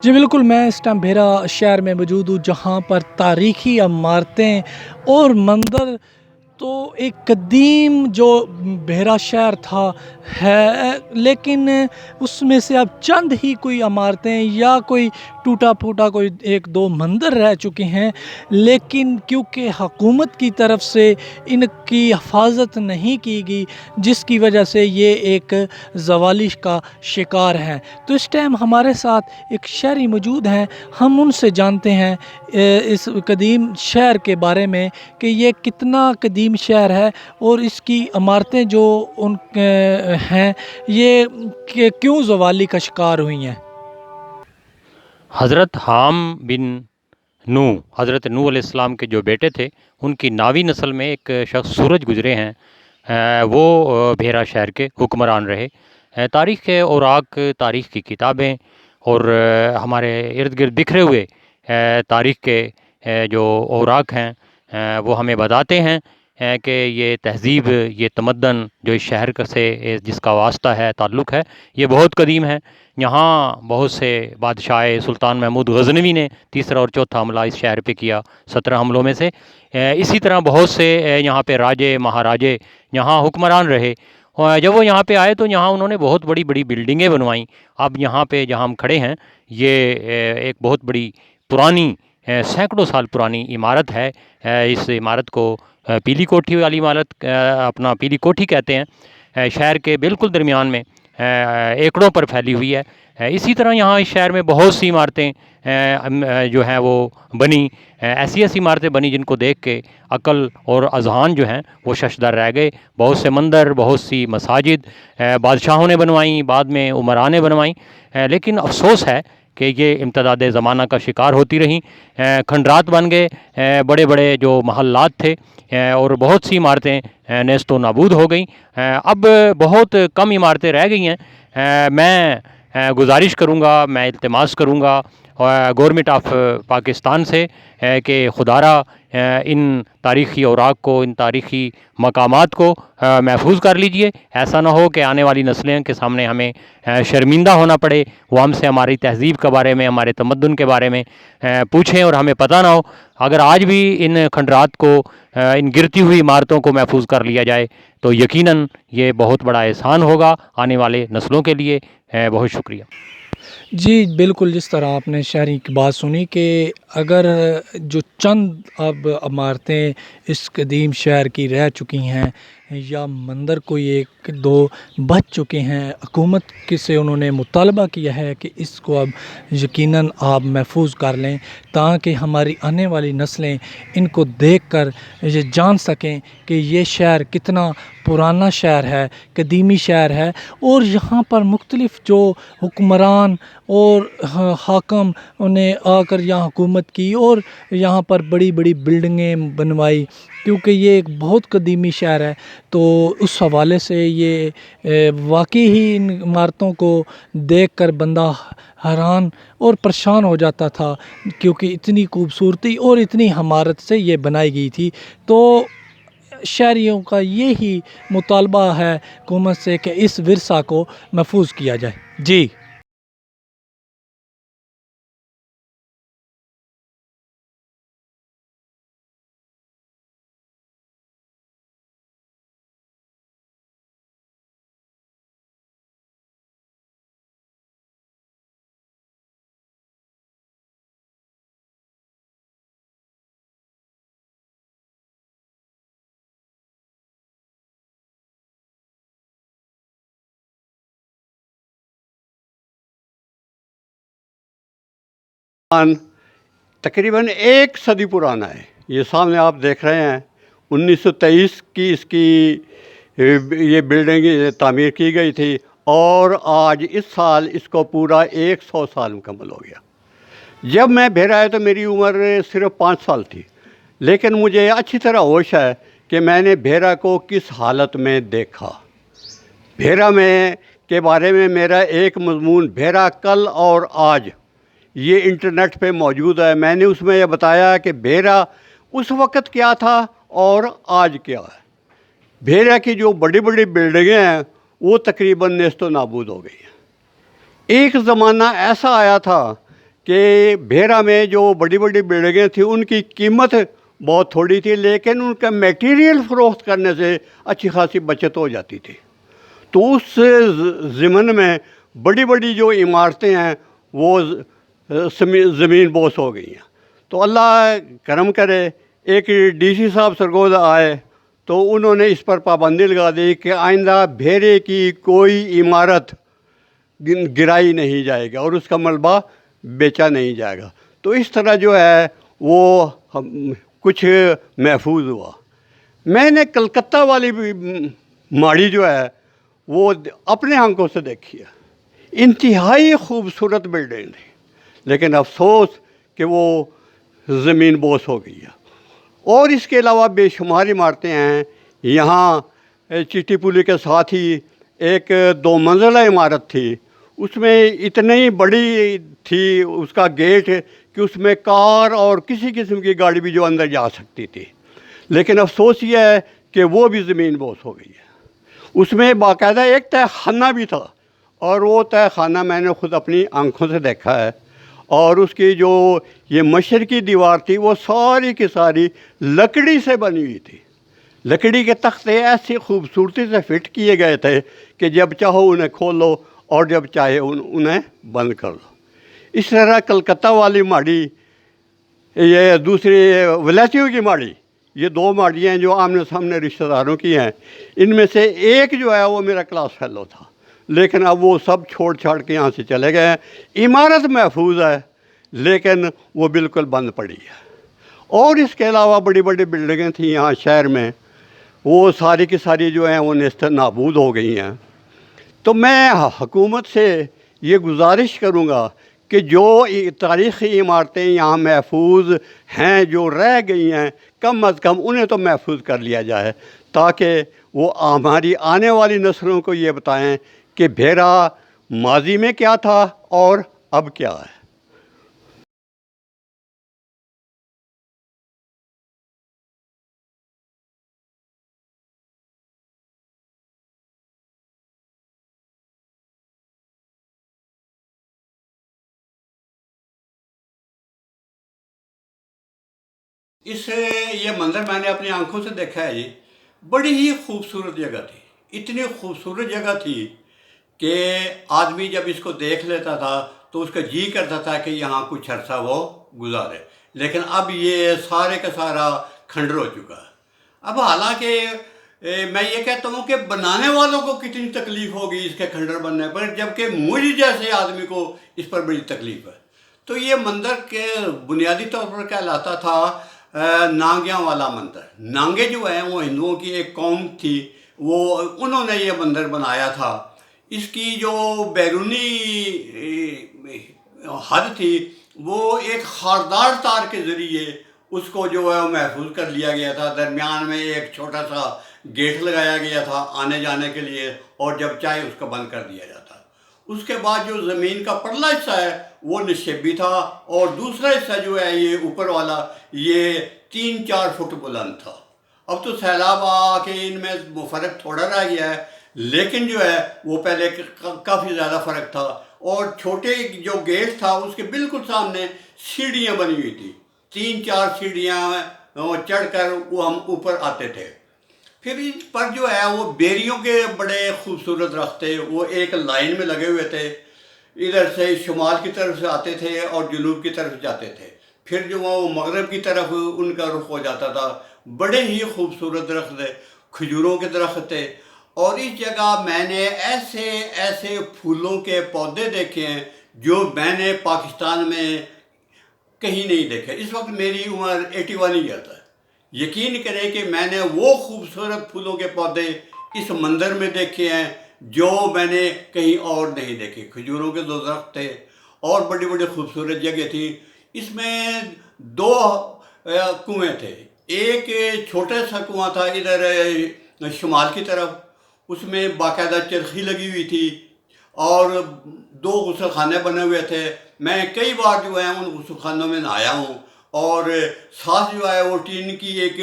जी बिल्कुल, मैं इस टाइम भेरा शहर में मौजूद हूँ जहाँ पर तारीख़ी इमारतें और मंदिर तो एक कदीम जो भेरा शहर था है, लेकिन उसमें से अब चंद ही कोई इमारतें या कोई टूटा-फूटा कोई 1-2 मंदिर रह चुके हैं। लेकिन क्योंकि हुकूमत की तरफ से इनकी हिफाज़त नहीं की गई, जिसकी वजह से ये एक ज़वालिश का शिकार हैं। तो इस टाइम हमारे साथ एक शहरी मौजूद हैं, हम उनसे जानते हैं इस कदीम शहर के बारे में कि ये कितना कदीम शहर है और इसकी इमारतें जो हैं ये क्यों ज़वाली का शिकार हुई हैं। हज़रत हाम बिन नू हज़रत नूह अलैहिस्सलाम के जो बेटे थे, उनकी नावी नस्ल में एक शख्स सूरज गुजरे हैं। वो भेरा शहर के हुक्मरान रहे। तारीख़ के औराक, तारीख़ की किताबें और हमारे इर्द गिर्द बिखरे हुए तारीख़ के जो औराक हैं, वो हमें बताते हैं कि ये तहज़ीब, ये तमद्दन जो इस शहर से जिसका वास्ता है, ताल्लुक़ है, ये बहुत कदीम है। यहाँ बहुत से बादशाह सुल्तान महमूद गज़नवी ने तीसरा और चौथा हमला इस शहर पे किया 17 हमलों में से। इसी तरह बहुत से यहाँ पे राजे महाराजे यहाँ हुक्मरान रहे। जब वो यहाँ पे आए तो यहाँ उन्होंने बहुत बड़ी बड़ी बिल्डिंगें बनवाईं। अब यहाँ पे जहाँ हम खड़े हैं, ये एक बहुत बड़ी पुरानी सैकड़ों साल पुरानी इमारत है। इस इमारत को पीली कोठी वाली इमारत अपना पीली कोठी कहते हैं। शहर के बिल्कुल दरमियान में एकड़ों पर फैली हुई है। इसी तरह यहाँ इस शहर में बहुत सी इमारतें जो हैं वो बनी। ऐसी ऐसी इमारतें बनी जिनको देख के अक़ल और अज़हान जो हैं वो शशदर रह गए। बहुत से मंदिर, बहुत सी मसाजिद बादशाहों ने बनवाईं, बाद में उमरा ने बनवाईं। लेकिन अफ़सोस है कि ये इम्तदाद ज़माना का शिकार होती रहीं। खंडरात बन गए, बड़े बड़े जो महल्लात थे और बहुत सी इमारतें नेस्तो नाबूद हो गईं। अब बहुत कम इमारतें रह गई हैं। मैं गुजारिश करूँगा, मैं इल्तिमास करूँगा गवर्नमेंट ऑफ पाकिस्तान से कि खुदारा इन तारीख़ी औराक को, इन तारीख़ी मकामात को महफूज कर लीजिए। ऐसा ना हो कि आने वाली नस्लें के सामने हमें शर्मिंदा होना पड़े, वो हमसे हमारी तहज़ीब के बारे में, हमारे तमद्दुन के बारे में पूछें और हमें पता ना हो। अगर आज भी इन खंडरात को, इन गिरती हुई इमारतों को महफूज कर लिया जाए तो यकीनन ये बहुत बड़ा एहसान होगा आने वाले नस्लों के लिए। बहुत शुक्रिया। जी, बिल्कुल, जिस तरह आपने शहरी की बात सुनी कि अगर जो चंद अब इमारतें इस कदीम शहर की रह चुकी हैं या मंदिर कोई 1-2 बच चुके हैं, हुकूमत की से उन्होंने मुतालबा किया है कि इसको अब यकीनन आप महफूज कर लें, ताकि हमारी आने वाली नस्लें इनको देखकर ये जान सकें कि ये शहर कितना पुराना शहर है, कदीमी शहर है और यहाँ पर मुख्तलिफ़ जो हुक्मरान और हाकम ने आकर यहाँ हुकूमत की और यहाँ पर बड़ी-बड़ी बिल्डिंगें बनवाई, क्योंकि ये एक बहुत कदीमी शहर है। तो उस हवाले से ये वाक़ई ही इन इमारतों को देखकर बंदा हैरान और परेशान हो जाता था, क्योंकि इतनी खूबसूरती और इतनी हमारत से ये बनाई गई थी। तो शहरियों का यही मुतालबा है हुकूमत से कि इस विरसा को महफूज किया जाए। जी। तकरीबन 1 सदी पुराना है। ये सामने आप देख रहे हैं 1923 की इसकी ये बिल्डिंग तामीर की गई थी और आज इस साल इसको पूरा 100 साल मुकम्मल हो गया। जब मैं भेरा आया तो मेरी उम्र सिर्फ 5 साल थी, लेकिन मुझे अच्छी तरह होश है कि मैंने भेरा को किस हालत में देखा। भेरा में के बारे में मेरा एक मज़मून भेरा कल और आज ये इंटरनेट पे मौजूद है। मैंने उसमें यह बताया कि भेरा उस वक़्त क्या था और आज क्या है। भेरा की जो बड़ी बड़ी बिल्डिंगें हैं वो तकरीबन नेस्तो नाबूद हो गई हैं। एक ज़माना ऐसा आया था کہ بھیرا میں جو بڑی بڑی بلڈنگیں تھیں ان کی قیمت بہت تھوڑی تھی، لیکن ان کا میٹیریل فروخت کرنے سے اچھی خاصی بچت ہو جاتی تھی. تو اس ضمن میں بڑی بڑی جو عمارتیں ہیں وہ زمین بوس ہو گئی ہیں. تو اللہ کرم کرے، ایک ڈی سی صاحب سرگودا آئے تو انہوں نے اس پر پابندی لگا دی کہ آئندہ بھیرے کی کوئی عمارت گرائی نہیں جائے گا اور اس کا ملبہ بیچا نہیں جائے گا. تو اس طرح جو ہے وہ کچھ محفوظ ہوا. میں نے کلکتہ والی ماڑی جو ہے وہ اپنے آنکھوں سے دیکھی ہے. انتہائی خوبصورت بلڈنگ تھی، لیکن افسوس کہ وہ زمین بوس ہو گئی ہے. اور اس کے علاوہ بے شمار عمارتیں ہیں. یہاں چٹی پولی کے ساتھ ہی ایک 2 منزلہ عمارت تھی، اس میں اتنی بڑی تھی اس کا گیٹ کہ اس میں کار اور کسی قسم کی گاڑی بھی جو اندر جا سکتی تھی. لیکن افسوس یہ ہے کہ وہ بھی زمین بوس ہو گئی ہے. اس میں باقاعدہ ایک تہہ خانہ بھی تھا، اور وہ تہہ خانہ میں نے خود اپنی آنکھوں سے دیکھا ہے. اور اس کی جو یہ مشرقی دیوار تھی وہ ساری کی ساری لکڑی سے بنی ہوئی تھی. لکڑی کے تختے ایسی خوبصورتی سے فٹ کیے گئے تھے کہ جب چاہو انہیں کھول لو اور جب چاہے انہیں بند کر لو. اس طرح کلکتہ والی ماڑی، یہ دوسری ولیتیوں کی ماڑی، یہ 2 ماڑیاں ہیں جو آمنے سامنے رشتہ داروں کی ہیں. ان میں سے ایک جو ہے وہ میرا کلاس فیلو تھا، لیکن اب وہ سب چھوڑ چھاڑ کے یہاں سے چلے گئے ہیں. عمارت محفوظ ہے لیکن وہ بالکل بند پڑی ہے. اور اس کے علاوہ بڑی بڑی بلڈنگیں تھیں یہاں شہر میں، وہ ساری کی ساری جو ہیں وہ نیست نابود ہو گئی ہیں. تو میں حکومت سے یہ گزارش کروں گا کہ جو تاریخی عمارتیں یہاں محفوظ ہیں، جو رہ گئی ہیں، کم از کم انہیں تو محفوظ کر لیا جائے، تاکہ وہ ہماری آنے والی نسلوں کو یہ بتائیں کہ بھیرا ماضی میں کیا تھا اور اب کیا ہے. یہ منظر میں نے اپنی آنکھوں سے دیکھا ہے. یہ بڑی ہی خوبصورت جگہ تھی، اتنی خوبصورت جگہ تھی کہ آدمی جب اس کو دیکھ لیتا تھا تو اس کا جی کرتا تھا کہ یہاں کچھ عرصہ وہ گزارے. لیکن اب یہ سارے کا سارا کھنڈر ہو چکا ہے. اب حالانکہ میں یہ کہتا ہوں کہ بنانے والوں کو کتنی تکلیف ہوگی اس کے کھنڈر بننے پر، جبکہ مجھ جیسے آدمی کو اس پر بڑی تکلیف ہے. تو یہ مندر کے بنیادی طور پر کہلاتا تھا نانگیاں والا مندر. نانگے جو ہیں وہ ہندوؤں کی ایک قوم تھی، وہ انہوں نے یہ مندر بنایا تھا. اس کی جو بیرونی حد تھی وہ ایک خاردار تار کے ذریعے اس کو جو ہے وہ محفوظ کر لیا گیا تھا. درمیان میں ایک چھوٹا سا گیٹ لگایا گیا تھا آنے جانے کے لیے، اور جب چاہے اس کو بند کر دیا جاتا. اس کے بعد جو زمین کا پرلا حصہ ہے وہ نشیبی تھا، اور دوسرا حصہ جو ہے یہ اوپر والا یہ 3-4 فٹ بلند تھا. اب تو سیلاب آ کے ان میں فرق تھوڑا رہ گیا ہے، لیکن جو ہے وہ پہلے کافی زیادہ فرق تھا. اور چھوٹے جو گیٹ تھا اس کے بالکل سامنے سیڑھیاں بنی ہوئی تھی، 3-4 سیڑھیاں چڑھ کر وہ ہم اوپر آتے تھے. پھر اس پر جو ہے وہ بیریوں کے بڑے خوبصورت درخت تھے، وہ ایک لائن میں لگے ہوئے تھے. ادھر سے شمال کی طرف سے آتے تھے اور جنوب کی طرف جاتے تھے. پھر جو وہ مغرب کی طرف ان کا رخ ہو جاتا تھا. بڑے ہی خوبصورت درخت تھے، کھجوروں کے درخت تھے. اور اس جگہ میں نے ایسے پھولوں کے پودے دیکھے ہیں جو میں نے پاکستان میں کہیں نہیں دیکھے. اس وقت میری عمر 81 ایئر ہے. یقین کریں کہ میں نے وہ خوبصورت پھولوں کے پودے اس مندر میں دیکھے ہیں جو میں نے کہیں اور نہیں دیکھے. کھجوروں کے 2 درخت تھے اور بڑی بڑی خوبصورت جگہ تھی. اس میں 2 کنویں تھے. ایک چھوٹا سا کنواں تھا ادھر شمال کی طرف، اس میں باقاعدہ چرخی لگی ہوئی تھی اور 2 غسل خانے بنے ہوئے تھے. میں کئی بار جو ہے ان غسل خانوں میں نہایا ہوں. اور ساتھ جو ہے وہ ٹین کی ایک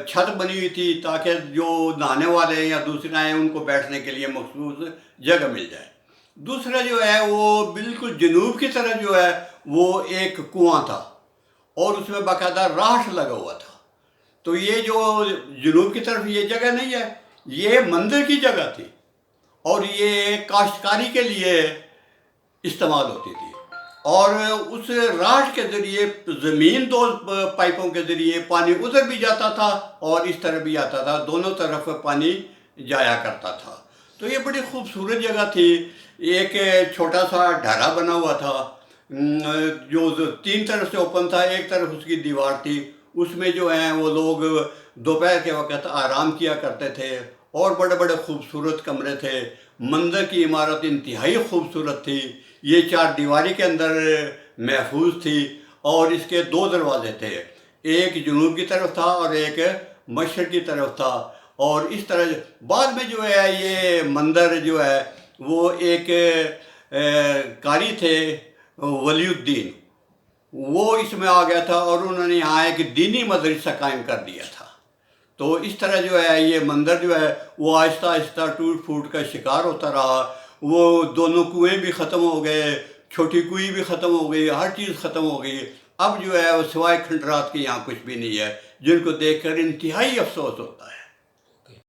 چھت بنی ہوئی تھی تاکہ جو نہانے والے یا دوسرے آئیں ان کو بیٹھنے کے لیے مخصوص جگہ مل جائے. दूसरा जो है वो बिल्कुल जनूब की तरफ जो है वो एक कुआं था और उसमें बाकायदा राठ लगा हुआ था। तो ये जो जनूब की तरफ ये जगह नहीं है, ये मंदिर की जगह थी और ये काश्तकारी के लिए इस्तेमाल होती थी। और उस राठ के ज़रिए ज़मीन, दो पाइपों के ज़रिए पानी उधर भी जाता था और इस तरफ भी आता था, दोनों तरफ पानी जाया करता था। तो ये बड़ी खूबसूरत जगह थी। एक छोटा सा ढारा बना हुआ था जो 3 तरफ से ओपन था, एक तरफ उसकी दीवार थी, उसमें जो है वो लोग दोपहर के वक्त आराम किया करते थे और बड़े बड़े खूबसूरत कमरे थे। मंदिर की इमारत इंतहाई खूबसूरत थी, ये 4 दीवारी के अंदर महफूज थी और इसके 2 दरवाजे थे, एक जनूब की तरफ था और एक मशरक़ की तरफ था। और इस तरह बाद में जो है ये मंदिर जो है वो एक कारी थे वलीउद्दीन, वो इसमें आ गया था और उन्होंने यहाँ एक दीनी मदरसा कायम कर दिया था। तो इस तरह जो है ये मंदिर जो है वो आहिस्ता आहिस्ता टूट फूट का शिकार होता रहा। वो दोनों कुएँ भी ख़त्म हो गए, छोटी कुएँ भी ख़त्म हो गई, हर चीज़ ख़त्म हो गई। अब जो है वो सिवाय खंडरात के यहाँ कुछ भी नहीं है, जिनको देखकर इंतहाई अफसोस होता है।